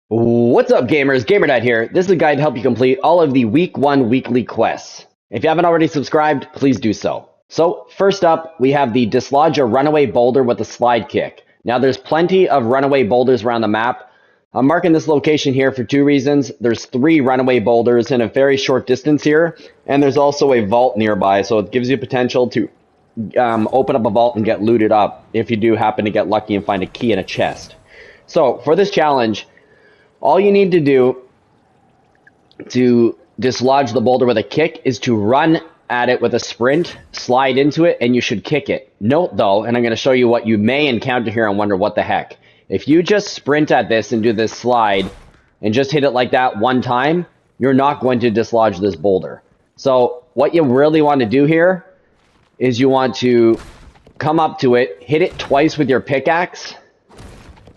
What's up, gamers? GamerDad here. This is a guide to help you complete all of the Week 1 weekly quests. If you haven't already subscribed, please do so. So, first up, we have the Dislodge a Runaway Boulder with a slide kick. Now, there's plenty of Runaway Boulders around the map. I'm marking this location here for two reasons. There's 3 Runaway Boulders in a very short distance here, and there's also a vault nearby, so it gives you potential to open up a vault and get looted up if you do happen to get lucky and find a key in a chest. So, for this challenge, all you need to do to dislodge the boulder with a kick is to run at it with a sprint, slide into it, and you should kick it. Note though, and I'm going to show you what you may encounter here and wonder what the heck. If you just sprint at this and do this slide and just hit it like that one time, you're not going to dislodge this boulder. So what you really want to do here is you want to come up to it, hit it twice with your pickaxe,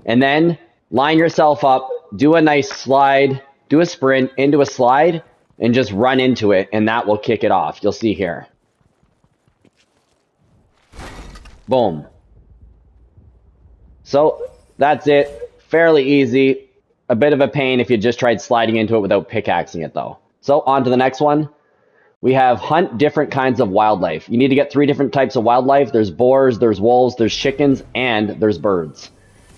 and then line yourself up, do a nice slide, do a sprint into a slide, and just run into it, and that will kick it off. You'll see here. Boom. So that's it. Fairly easy. A bit of a pain if you just tried sliding into it without pickaxing it, though. So on to the next one. We have hunt different kinds of wildlife. You need to get 3 different types of wildlife. There's boars, there's wolves, there's chickens, and there's birds.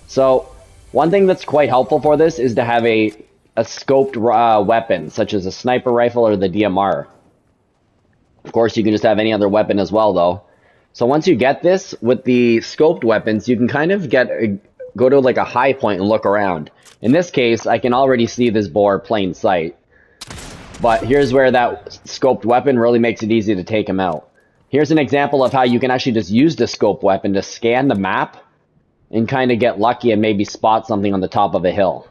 So one thing that's quite helpful for this is to have a scoped weapon, such as a sniper rifle or the DMR. Of course, you can just have any other weapon as well, though. So once you get this, with the scoped weapons, you can kind of go to like a high point and look around. In this case, I can already see this boar plain sight. But here's where that scoped weapon really makes it easy to take him out. Here's an example of how you can actually just use the scoped weapon to scan the map and kind of get lucky and maybe spot something on the top of a hill.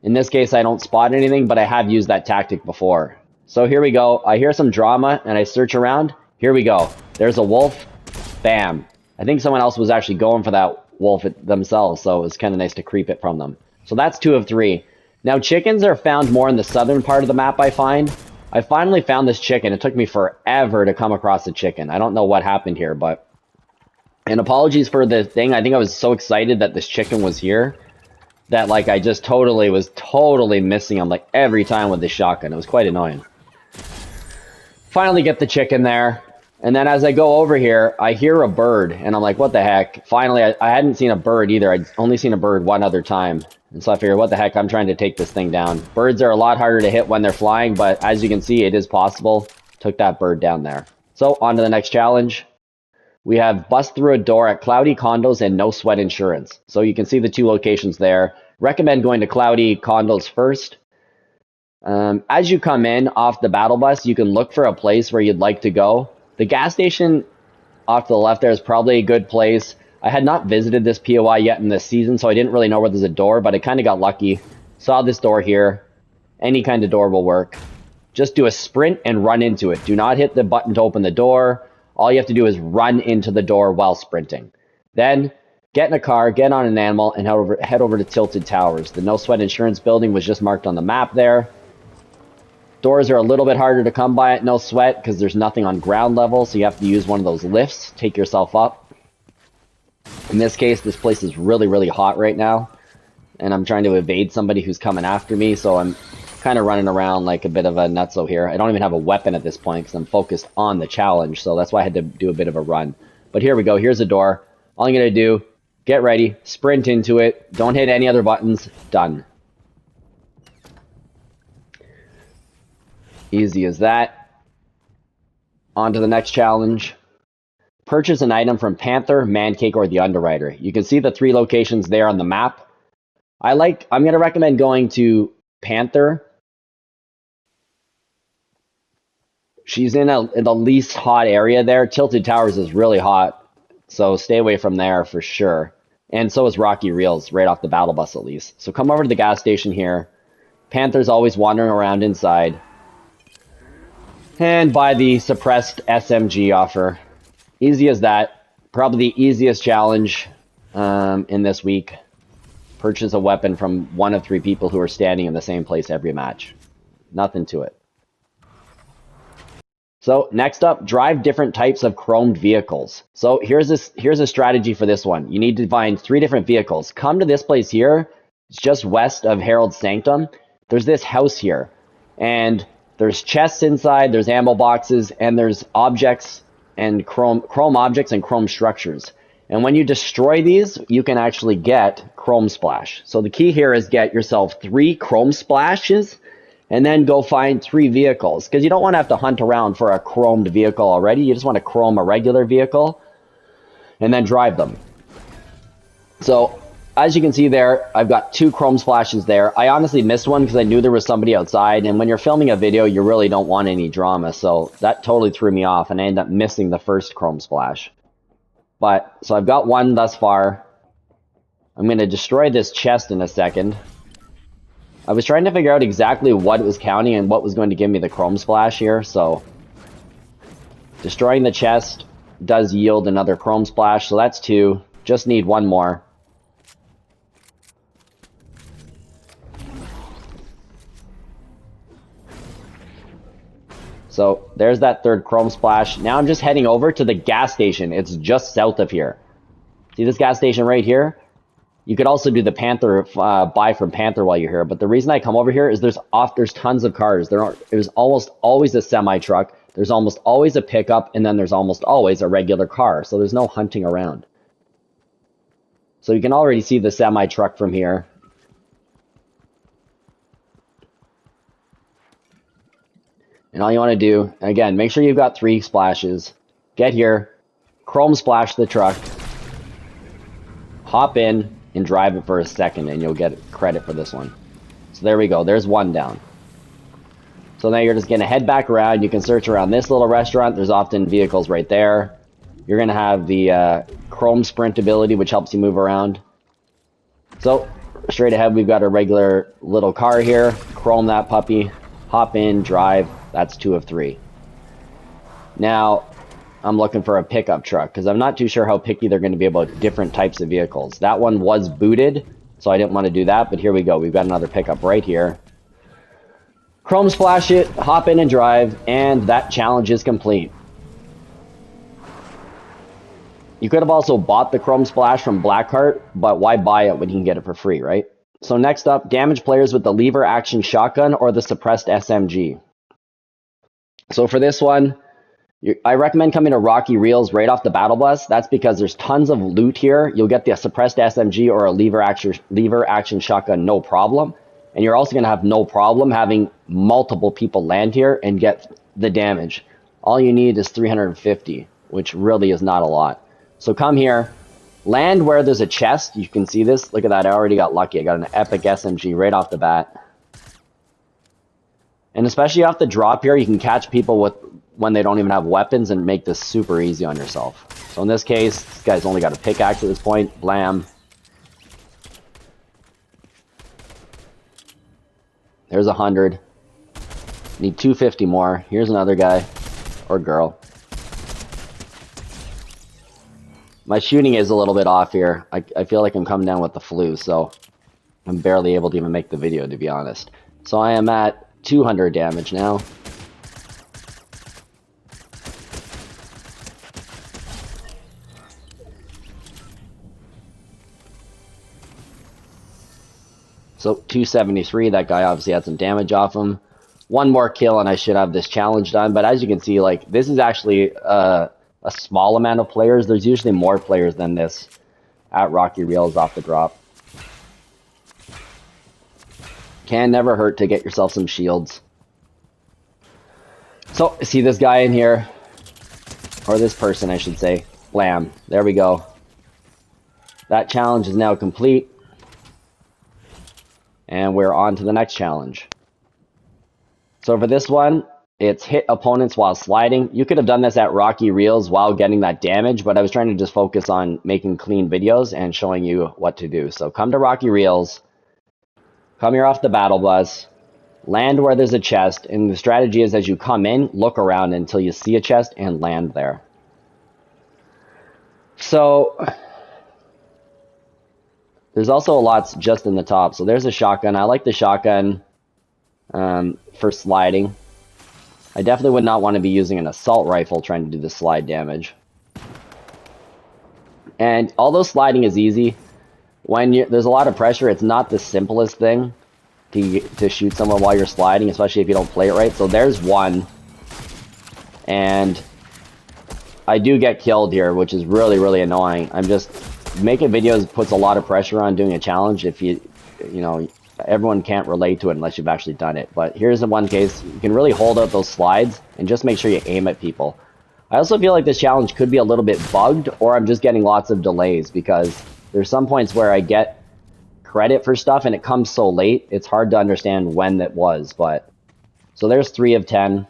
In this case, I don't spot anything, but I have used that tactic before. So here we go. I hear some drama, and I search around. Here we go. There's a wolf. Bam. I think someone else was actually going for that wolf themselves, so it was kind of nice to creep it from them. So that's 2 of 3. Now, chickens are found more in the southern part of the map, I find. I finally found this chicken. It took me forever to come across a chicken. I don't know what happened here, but... And apologies for the thing. I think I was so excited that this chicken was here that like I just was totally missing him like every time with the shotgun. It was quite annoying. Finally get the chicken there. And then as I go over here, I hear a bird. And I'm like, what the heck? Finally, I hadn't seen a bird either. I'd only seen a bird one other time. And so I figured, what the heck? I'm trying to take this thing down. Birds are a lot harder to hit when they're flying. But as you can see, it is possible. Took that bird down there. So on to the next challenge. We have bust through a door at Cloudy Condos and No Sweat Insurance. So you can see the 2 locations there. Recommend going to Cloudy Condos first. As you come in off the battle bus, you can look for a place where you'd like to go. The gas station off to the left there is probably a good place. I had not visited this POI yet in this season, so I didn't really know where there's a door, but I kind of got lucky. Saw this door here. Any kind of door will work. Just do a sprint and run into it. Do not hit the button to open the door. All you have to do is run into the door while sprinting. Then, get in a car, get on an animal, and head over to Tilted Towers. The No Sweat Insurance building was just marked on the map there. Doors are a little bit harder to come by at No Sweat because there's nothing on ground level, so you have to use one of those lifts, take yourself up. In this case, this place is really, really hot right now, and I'm trying to evade somebody who's coming after me, so I'm kind of running around like a bit of a nutso here. I don't even have a weapon at this point because I'm focused on the challenge, so that's why I had to do a bit of a run. But here we go. Here's a door. All I'm going to do, get ready, sprint into it. Don't hit any other buttons. Done. Easy as that. On to the next challenge. Purchase an item from Panther, Mancake, or the Underwriter. You can see the 3 locations there on the map. I'm going to recommend going to Panther. She's in the least hot area there. Tilted Towers is really hot, so stay away from there for sure. And so is Rocky Reels, right off the battle bus at least. So come over to the gas station here. Panther's always wandering around inside. And buy the suppressed SMG offer. Easy as that. Probably the easiest challenge in this week. Purchase a weapon from 1 of 3 people who are standing in the same place every match. Nothing to it. So next up, drive different types of chromed vehicles. So here's a strategy for this one. You need to find 3 different vehicles. Come to this place here. It's just west of Harold's Sanctum. There's this house here, and there's chests inside, there's ammo boxes, and there's objects and chrome objects and chrome structures. And when you destroy these, you can actually get chrome splash. So the key here is get yourself 3 chrome splashes, and then go find 3 vehicles, because you don't want to have to hunt around for a chromed vehicle already. You just want to chrome a regular vehicle and then drive them. So as you can see there, I've got 2 chrome splashes there. I honestly missed one because I knew there was somebody outside, and when you're filming a video, you really don't want any drama, so that totally threw me off, and I ended up missing the first chrome splash. But so I've got 1 thus far. I'm going to destroy this chest in a second. I was trying to figure out exactly what it was counting and what was going to give me the chrome splash here, so destroying the chest does yield another chrome splash, so that's 2. Just need 1 more. So there's that 3rd chrome splash. Now I'm just heading over to the gas station. It's just south of here. See this gas station right here? You could also do the Panther, buy from Panther while you're here. But the reason I come over here is there's tons of cars. There's almost always a semi-truck. There's almost always a pickup. And then there's almost always a regular car. So there's no hunting around. So you can already see the semi-truck from here. And all you want to do, again, make sure you've got 3 splashes. Get here, chrome splash the truck, hop in, and drive it for a second, and you'll get credit for this one. So there we go. There's 1 down. So now you're just going to head back around. You can search around this little restaurant. There's often vehicles right there. You're going to have the chrome sprint ability, which helps you move around. So straight ahead, we've got a regular little car here. Chrome that puppy. Hop in, drive. That's 2 of 3. Now, I'm looking for a pickup truck because I'm not too sure how picky they're going to be about different types of vehicles. That one was booted, so I didn't want to do that, but here we go. We've got another pickup right here. Chrome splash it, hop in and drive, and that challenge is complete. You could have also bought the chrome splash from Blackheart, but why buy it when you can get it for free, right? So next up, damage players with the lever action shotgun or the suppressed SMG. So for this one, I recommend coming to Rocky Reels right off the battle bus. That's because there's tons of loot here. You'll get the suppressed SMG or a lever action shotgun, no problem. And you're also going to have no problem having multiple people land here and get the damage. All you need is 350, which really is not a lot. So come here, land where there's a chest. You can see this. Look at that. I already got lucky. I got an epic SMG right off the bat. And especially off the drop here, you can catch people when they don't even have weapons and make this super easy on yourself. So in this case, this guy's only got a pickaxe at this point. Blam. There's 100. Need 250 more. Here's another guy. Or girl. My shooting is a little bit off here. I feel like I'm coming down with the flu, so I'm barely able to even make the video, to be honest. So I am at 200 damage now. So 273, that guy obviously had some damage off him. 1 more kill and I should have this challenge done. But as you can see, like, this is actually a small amount of players. There's usually more players than this at Rocky Reels off the drop. Can never hurt to get yourself some shields. So, see this guy in here, or this person I should say. Blam, there we go. That challenge is now complete. And we're on to the next challenge. So for this one, it's hit opponents while sliding. You could have done this at Rocky Reels while getting that damage, but I was trying to just focus on making clean videos and showing you what to do. So come to Rocky Reels, come here off the battle bus, land where there's a chest, and the strategy is as you come in, look around until you see a chest and land there. So there's also lots just in the top. So there's a shotgun. I like the shotgun for sliding. I definitely would not want to be using an assault rifle trying to do the slide damage. And although sliding is easy, when there's a lot of pressure, it's not the simplest thing to shoot someone while you're sliding, especially if you don't play it right. So there's one. And I do get killed here, which is really, really annoying. I'm just making videos puts a lot of pressure on doing a challenge if you know, everyone can't relate to it unless you've actually done it. But here's the one case, you can really hold out those slides and just make sure you aim at people. I also feel like this challenge could be a little bit bugged, or I'm just getting lots of delays, because there's some points where I get credit for stuff and it comes so late, it's hard to understand when that was. But so there's 3 of 10.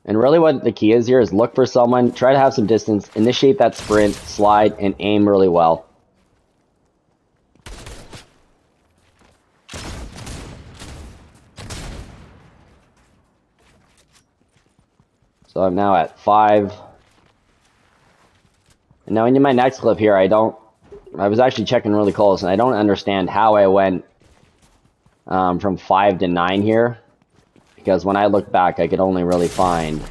And really what the key is here is look for someone, try to have some distance, initiate that sprint, slide, and aim really well. So I'm now at 5. And now into my next clip here, I was actually checking really close, and I don't understand how I went from 5 to 9 here. Because when I look back, I could only really find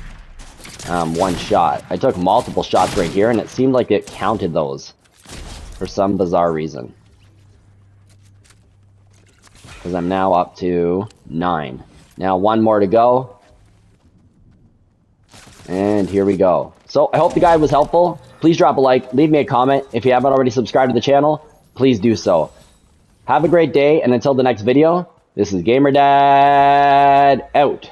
one shot. I took multiple shots right here, and it seemed like it counted those for some bizarre reason. Because I'm now up to 9. Now 1 more to go. And here we go. So I hope the guide was helpful. Please drop a like, leave me a comment. If you haven't already subscribed to the channel, please do so. Have a great day, and until the next video, this is GamerDad out.